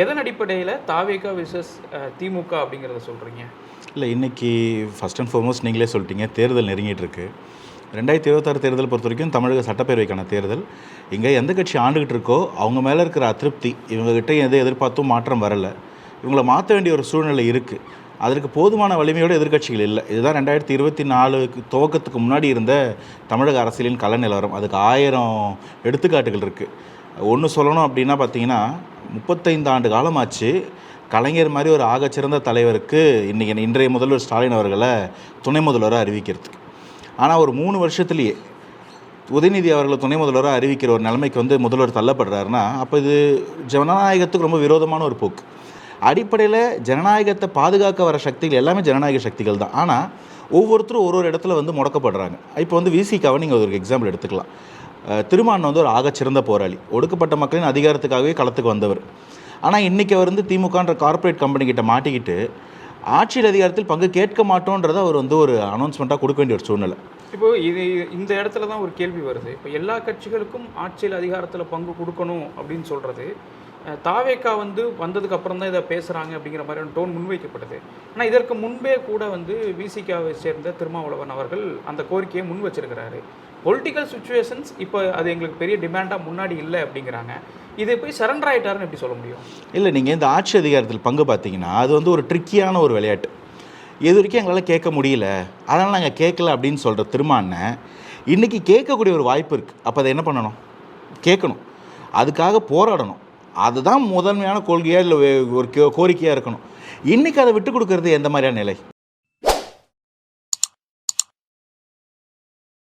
எதன் அடிப்படையில் தாவேகா விசஸ் திமுக அப்படிங்கிறத சொல்கிறீங்க? இல்லை, இன்றைக்கி ஃபஸ்ட் அண்ட் ஃபார்மோஸ்ட் நீங்களே சொல்லிட்டீங்க, தேர்தல் நெருங்கிட்டு இருக்கு. 2026 தேர்தல் பொறுத்த வரைக்கும் தமிழக சட்டப்பேரவைக்கான தேர்தல். இங்கே எந்த கட்சி ஆண்டுகிட்டு இருக்கோ அவங்க மேலே இருக்கிற அதிருப்தி, இவங்ககிட்ட எதை எதிர்பார்த்தும் மாற்றம் வரலை, இவங்களை மாற்ற வேண்டிய ஒரு சூழ்நிலை இருக்குது. அதற்கு போதுமான வலிமையோடு எதிர்க்கட்சிகள் இல்லை. இதுதான் 2024 துவக்கத்துக்கு முன்னாடி இருந்த தமிழக அரசியலின் கள நிலவரம். அதுக்கு 1000 எடுத்துக்காட்டுகள் இருக்குது. ஒன்று சொல்லணும் அப்படின்னா பார்த்தீங்கன்னா, 35 ஆண்டு காலமாச்சு கலைஞர் மாதிரி ஒரு ஆகச்சிறந்த தலைவருக்கு இன்றைய முதல்வர் ஸ்டாலின் அவர்களை துணை முதல்வராக அறிவிக்கிறதுக்கு. ஆனால் ஒரு 3 வருஷத்துலேயே உதயநிதி அவர்களை துணை முதல்வராக அறிவிக்கிற ஒரு நிலைமைக்கு முதல்வர் தள்ளப்படுறாருன்னா, அப்போ இது ஜனநாயகத்துக்கு ரொம்ப விரோதமான ஒரு போக்கு. அடிப்படையில் ஜனநாயகத்தை பாதுகாக்க வர சக்திகள் எல்லாமே ஜனநாயக சக்திகள் தான். ஆனால் ஒவ்வொருத்தரும் ஒரு இடத்துல முடக்கப்படுறாங்க. இப்போ விசிகாவை நீங்கள் ஒரு எக்ஸாம்பிள் எடுத்துக்கலாம். திருமான் ஒரு ஆகச்சிறந்த போராளி, ஒடுக்கப்பட்ட மக்களின் அதிகாரத்துக்காகவே களத்துக்கு வந்தவர். ஆனால் இன்றைக்கி அவர் திமுகன்ற கார்ப்பரேட் கம்பெனிக்கிட்ட மாட்டிக்கிட்டு ஆட்சியில் அதிகாரத்தில் பங்கு கேட்க மாட்டோன்றதை அவர் ஒரு அனௌன்ஸ்மெண்ட்டாக கொடுக்க வேண்டிய ஒரு சூழ்நிலை. இப்போது இந்த இடத்துல தான் ஒரு கேள்வி வருது. இப்போ எல்லா கட்சிகளுக்கும் ஆட்சியில் அதிகாரத்தில் பங்கு கொடுக்கணும் அப்படின்னு சொல்கிறது, தாவேகா வந்ததுக்கு அப்புறம் தான் இதை பேசுகிறாங்க அப்படிங்கிற மாதிரியான டோன் முன்வைக்கப்படுது. ஆனால் இதற்கு முன்பே கூட விசிகாவை சேர்ந்த திருமாவளவன் அவர்கள் அந்த கோரிக்கையை முன் வச்சிருக்கிறாரு. பொலிட்டிக்கல் சுச்சுவேஷன்ஸ் இப்போ அது எங்களுக்கு பெரிய டிமாண்டாக முன்னாடி இல்லை அப்படிங்கிறாங்க. இதை போய் சரண்டர் ஆகிட்டாருன்னு எப்படி சொல்ல முடியும்? இல்லை, நீங்கள் இந்த ஆட்சி அதிகாரத்தில் பங்கு பார்த்தீங்கன்னா அது ஒரு ட்ரிக்கியான ஒரு விளையாட்டு. இது வரைக்கும் எங்களால் கேட்க முடியல, அதனால் நாங்கள் கேட்கல அப்படின்னு சொல்கிற திருமானை இன்றைக்கி கேட்கக்கூடிய ஒரு வாய்ப்பு இருக்குது. அப்போ அதை என்ன பண்ணணும்? கேட்கணும், அதுக்காக போராடணும். அதுதான் முதன்மையான கொள்கையாக இல்லை ஒரு கோரிக்கையாக இருக்கணும். இன்றைக்கி அதை விட்டு கொடுக்கறது எந்த மாதிரியான நிலை?